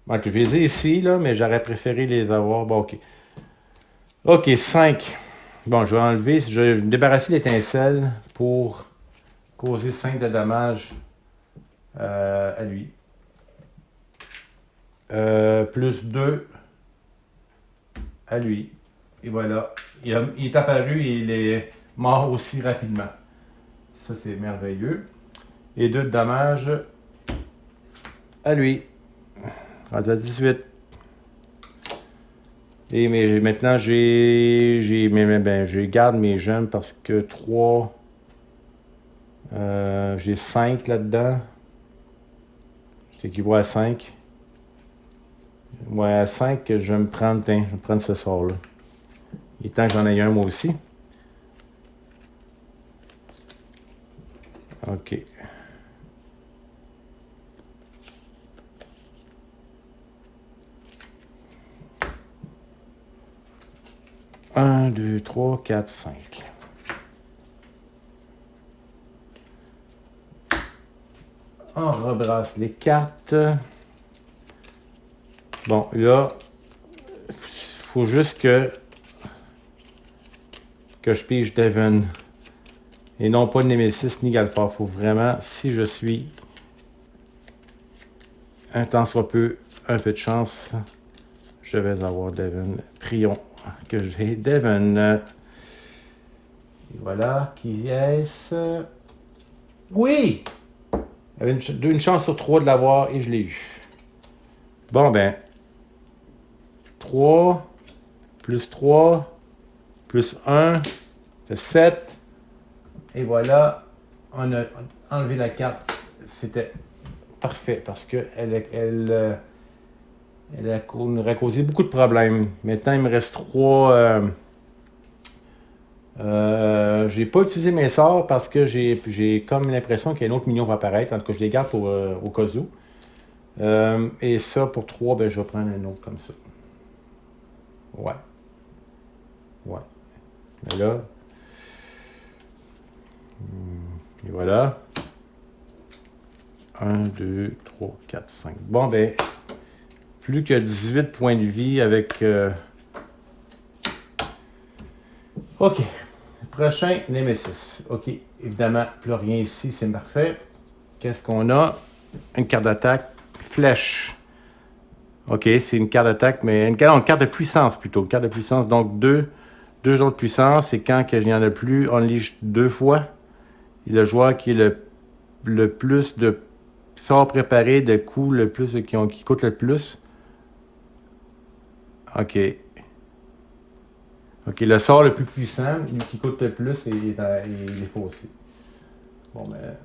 [SPEAKER 1] Donc, je les ai ici, là, mais j'aurais préféré les avoir. Bon, OK. OK, 5. Bon, je vais enlever. Je vais me débarrasser l'étincelle pour causer 5 de dommages à lui. Plus 2 à lui. Et voilà. Il est apparu et il est mort aussi rapidement. Ça, c'est merveilleux. Et 2 de dommages à lui. Rendu à 18. Et maintenant, je garde mes gemmes parce que 3, j'ai 5 là-dedans. C'est équivaut à 5. Ouais, à 5, je vais me prendre, je vais prendre ce sort-là. Il est temps que j'en aie un moi aussi. OK. Un, 2, 3, 4, 5. On rebrasse les cartes. Bon, là, il faut juste que je pige Devon. Et non pas Némésis ni Galfard. Il faut vraiment, si je suis un tant soit peu, un peu de chance, je vais avoir Devon. Prions que j'ai Devon. Et voilà, qui est-ce? Oui! Il y avait une chance sur 3 de l'avoir et je l'ai eu. Bon, ben, 3, plus 3, plus 1, c'est 7. Et voilà, on a enlevé la carte. C'était parfait parce qu'elle aurait causé beaucoup de problèmes. Maintenant, il me reste 3. J'ai pas utilisé mes sorts parce que j'ai comme l'impression qu'il y a un autre minion va apparaître. En tout cas, je les garde pour, au cas où. Et ça, pour 3, ben, je vais prendre un autre comme ça. Ouais. Ouais. Et là. Et voilà. 1, 2, 3, 4, 5. Bon, ben, plus que 18 points de vie avec... OK. Prochain, Nemesis. OK. Évidemment, plus rien ici, c'est parfait. Qu'est-ce qu'on a? Une carte d'attaque. Flèche. OK, c'est une carte d'attaque, mais une carte de puissance plutôt. Une carte de puissance, donc 2 jours de puissance. Et quand il n'y en a plus, on unleash 2 fois. Et le joueur qui est le plus de sort préparé de coups le plus, qui coûte le plus. OK. OK, le sort le plus puissant, lui qui coûte le plus, il est faussé. Bon, ben...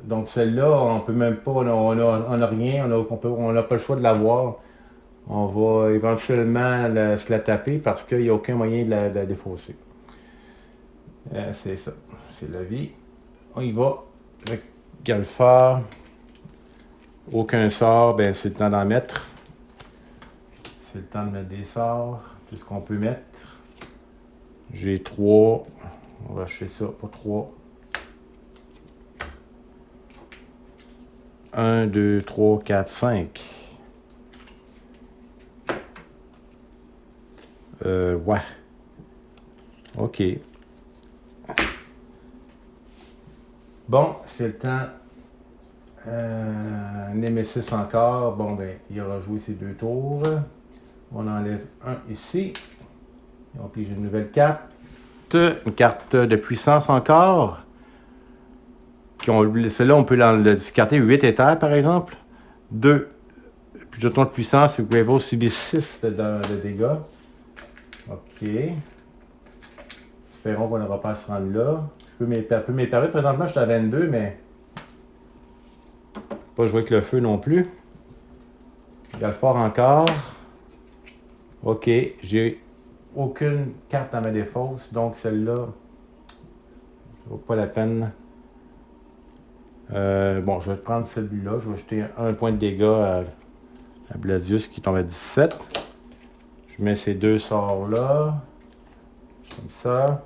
[SPEAKER 1] Donc, celle-là, on peut même pas, on a rien, on n'a pas le choix de l'avoir. On va éventuellement se la taper parce qu'il n'y a aucun moyen de la défausser. C'est ça. C'est la vie. On y va. Avec Galfard. Aucun sort, ben c'est le temps d'en mettre. C'est le temps de mettre des sorts. Tout ce qu'on peut mettre. J'ai 3. On va acheter ça pour 3. 1, 2, 3, 4, 5. Ouais. OK. Bon, c'est le temps. Nemesis encore. Bon, ben, il aura joué ses 2 tours. On enlève un ici. Et on pige une nouvelle carte. Une carte de puissance encore. Celle-là, on peut le discarter 8 éthers, par exemple. 2. Plus jetons de puissance, le Gravel subit 6 de dégâts. OK. Espérons qu'on n'aura pas à se rendre là. Je peux m'éparer. Présentement, je suis à 22, mais... Pas jouer avec le feu non plus. Galfard encore. OK. J'ai aucune carte à ma défausse, donc celle-là, ça vaut pas la peine. Bon, je vais prendre celui-là. Je vais jeter un point de dégâts à Bladius qui tombe à 17. Je mets ces 2 sorts-là. Comme ça.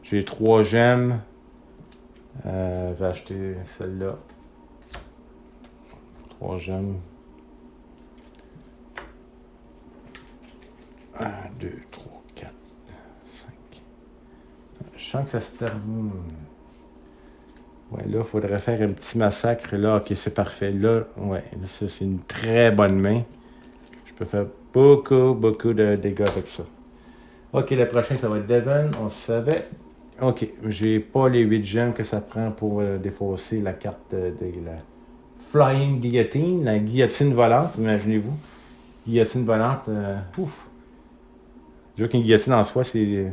[SPEAKER 1] J'ai 3 gemmes. Je vais acheter celle-là. 3 gemmes. 1, 2, 3, 4, 5. Je sens que ça se termine. Ouais, là, il faudrait faire un petit massacre. Là, OK, c'est parfait. Là, ouais, ça, c'est une très bonne main. Je peux faire beaucoup de dégâts avec ça. OK, le prochain, ça va être Devon. On le savait. OK, j'ai pas les 8 gemmes que ça prend pour défausser la carte de la Flying Guillotine, la guillotine volante, imaginez-vous. Guillotine volante, ouf. Déjà qu'une guillotine en soi, c'est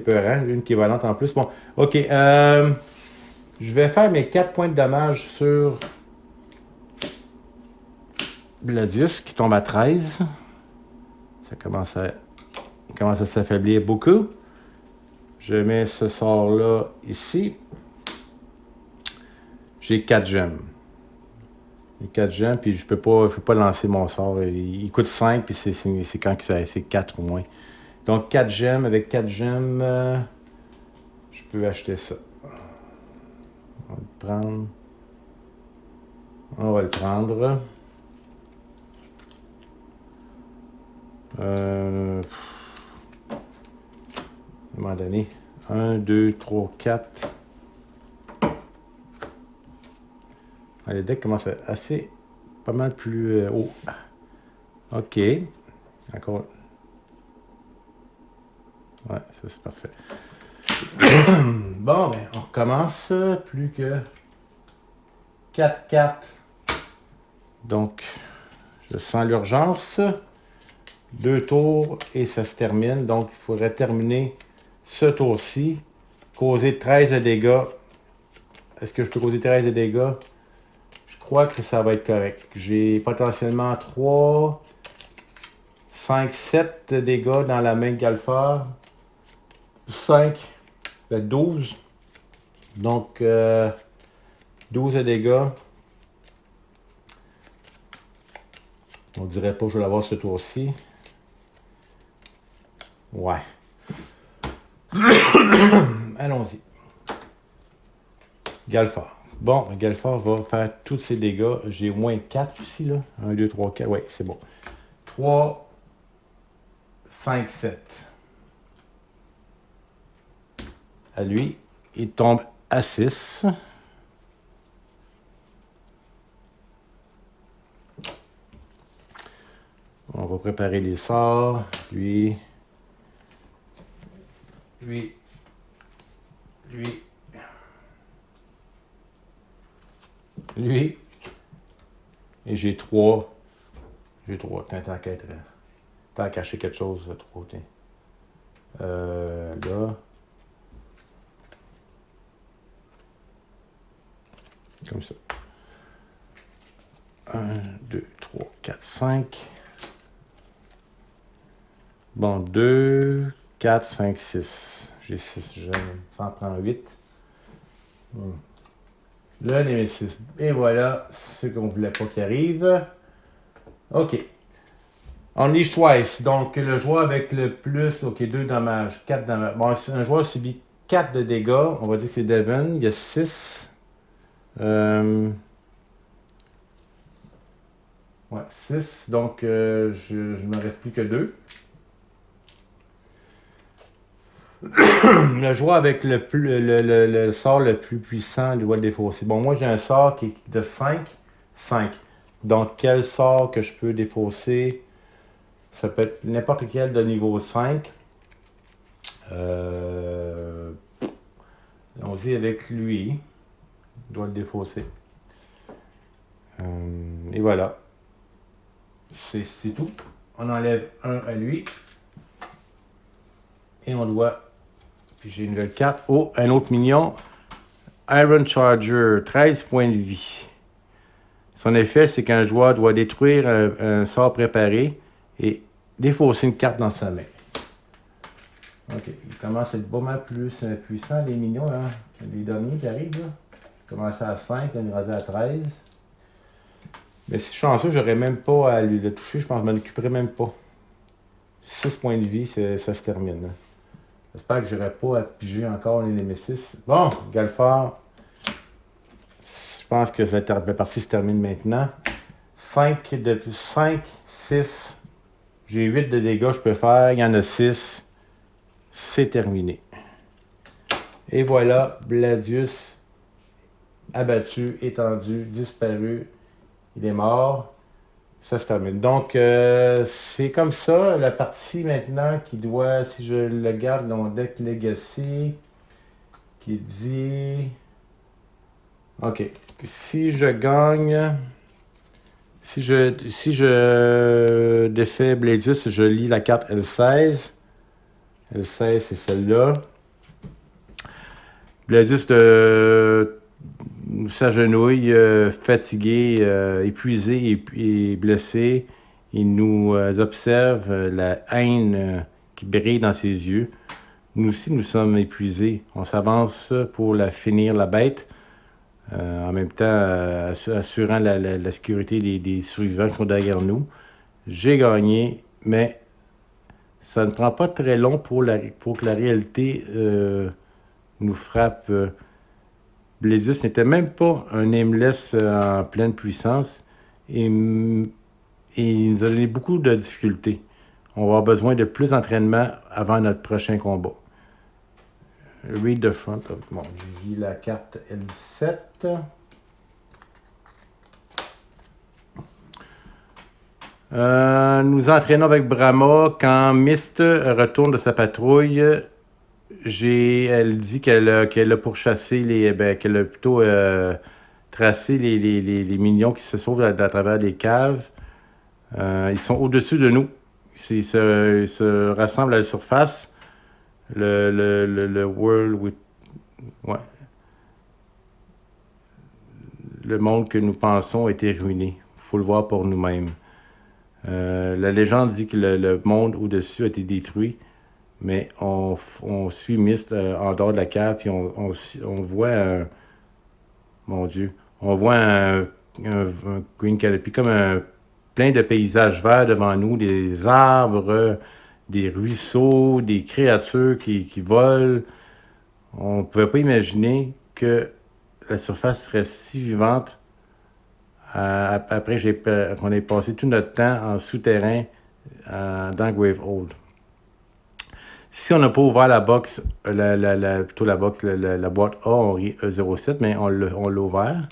[SPEAKER 1] peurant. Une qui est volante en plus. Bon, OK. Je vais faire mes 4 points de dommage sur Bladius, qui tombe à 13. Ça commence à s'affaiblir beaucoup. Je mets ce sort-là ici. J'ai 4 gemmes. J'ai 4 gemmes, puis je peux pas lancer mon sort. Il coûte 5, puis c'est quand c'est 4 au moins. Donc 4 gemmes. Avec 4 gemmes, je peux acheter ça. On va le prendre. On va le prendre. À un moment donné. 1, 2, 3, 4. Le deck commence assez pas mal plus haut. OK. Encore. Ouais, ça c'est parfait. Bon, ben, on recommence. Plus que 4 cartes. Donc, je sens l'urgence. 2 tours et ça se termine. Donc, il faudrait terminer ce tour-ci. Causer 13 de dégâts. Est-ce que je peux causer 13 de dégâts? Je crois que ça va être correct. J'ai potentiellement 3, 5, 7 de dégâts dans la main de Galfard. 5, 12. Donc, 12 de dégâts. On dirait pas que je vais l'avoir ce tour-ci. Ouais. Allons-y. Galfard. Bon, Galfard va faire tous ses dégâts. J'ai au moins 4 ici, là. 1, 2, 3, 4. Oui, c'est bon. 3, 5, 7. À lui, il tombe à 6. On va préparer les sorts. Lui. lui, et j'ai 3. J'ai 3. Tant qu'à cacher quelque chose, 3. Là. Comme ça. 1, 2, 3, 4, 5. Bon, 2, 4, 5, 6. J'ai 6 jeunes. Ça en prend 8. Le Nemesis. Et voilà ce qu'on ne voulait pas qu'il arrive. OK. Only twice. Donc, le joueur avec le plus. OK, 2 dommages. 4 dommages. Bon, un joueur subit 4 de dégâts. On va dire que c'est Devon. Il y a 6. Ouais, 6. Donc, je ne me reste plus que 2. Le joueur avec le sort le plus puissant doit le défausser. Bon, moi, j'ai un sort qui est de 5. 5. Donc, quel sort que je peux défausser? Ça peut être n'importe lequel de niveau 5. Allons-y avec lui. Il doit le défausser. Et voilà. C'est tout. On enlève un à lui. Et on doit... Puis j'ai une nouvelle carte. Oh, un autre mignon. Iron Charger, 13 points de vie. Son effet, c'est qu'un joueur doit détruire un sort préparé et défausser une carte dans sa main. OK. Il commence à être pas mal plus puissant, les mignons, hein, que les derniers qui arrivent. Là. Il commence à 5, il est rendu à 13. Mais si je suis chanceux, j'aurais même pas à lui le toucher. Je pense que je m'en occuperai même pas. 6 points de vie, ça se termine. Hein. J'espère que j'aurai pas à piger encore les Nemesis. Bon, Galfard. Je pense que la partie se termine maintenant. 5, 6. J'ai 8 de dégâts, je peux faire. Il y en a 6. C'est terminé. Et voilà, Bladius abattu, étendu, disparu. Il est mort. Ça se termine. Donc, c'est comme ça. La partie maintenant qui doit, si je le garde dans mon deck Legacy, qui dit... OK. Si je gagne... Si je défais Bladius, je lis la carte L16. L16, c'est celle-là. Bladius s'agenouille, fatigué, épuisé et blessé. Il nous observe la haine qui brille dans ses yeux. Nous aussi, nous sommes épuisés. On s'avance pour finir la bête. En même temps, assurant la sécurité des survivants qui sont derrière nous. J'ai gagné, mais ça ne prend pas très long pour que la réalité nous frappe. Bladius n'était même pas un Nameless en pleine puissance et il nous a donné beaucoup de difficultés. On va avoir besoin de plus d'entraînement avant notre prochain combat. Read the front of... Bon, j'ai mis la carte L7. Nous entraînons avec Brahma. Quand Mist retourne de sa patrouille, elle dit qu'elle a pourchassé qu'elle a plutôt tracé les minions qui se sauvent à travers les caves. Ils sont au-dessus de nous. Ils se rassemblent à la surface. Le world with... Ouais. Le monde que nous pensons a été ruiné. Il faut le voir pour nous-mêmes. La légende dit que le monde au-dessus a été détruit, mais on suit Mist en dehors de la cave, puis on voit mon Dieu, on voit un green canopy, comme plein de paysages verts devant nous, des arbres, des ruisseaux, des créatures qui volent. On ne pouvait pas imaginer que la surface serait si vivante après qu'on ait passé tout notre temps en souterrain dans Gravehold. Si on n'a pas ouvert la box, plutôt la box, la boîte A, on rit E07, mais on l'a ouvert.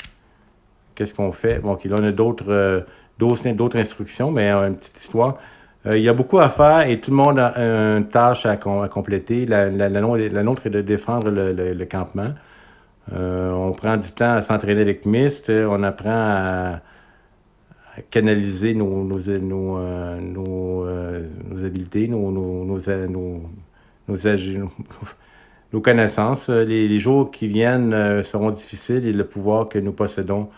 [SPEAKER 1] Qu'est-ce qu'on fait? Bon, OK, là, on a d'autres instructions, mais une petite histoire. Il y a beaucoup à faire et tout le monde a une tâche à compléter. La nôtre est de défendre le campement. On prend du temps à s'entraîner avec Myst. On apprend à canaliser nos habiletés, nos connaissances. Les jours qui viennent seront difficiles et le pouvoir que nous possédons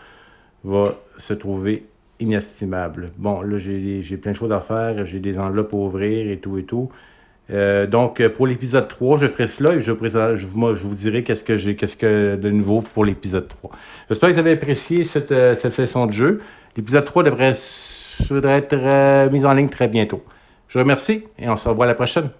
[SPEAKER 1] va se trouver inestimable. Bon, là, j'ai plein de choses à faire, j'ai des enveloppes à ouvrir et tout et tout. Donc, pour l'épisode 3, je ferai cela et je vous dirai qu'est-ce que de nouveau pour l'épisode 3. J'espère que vous avez apprécié cette session de jeu. L'épisode 3 devrait être mis en ligne très bientôt. Je vous remercie et on se revoit à la prochaine.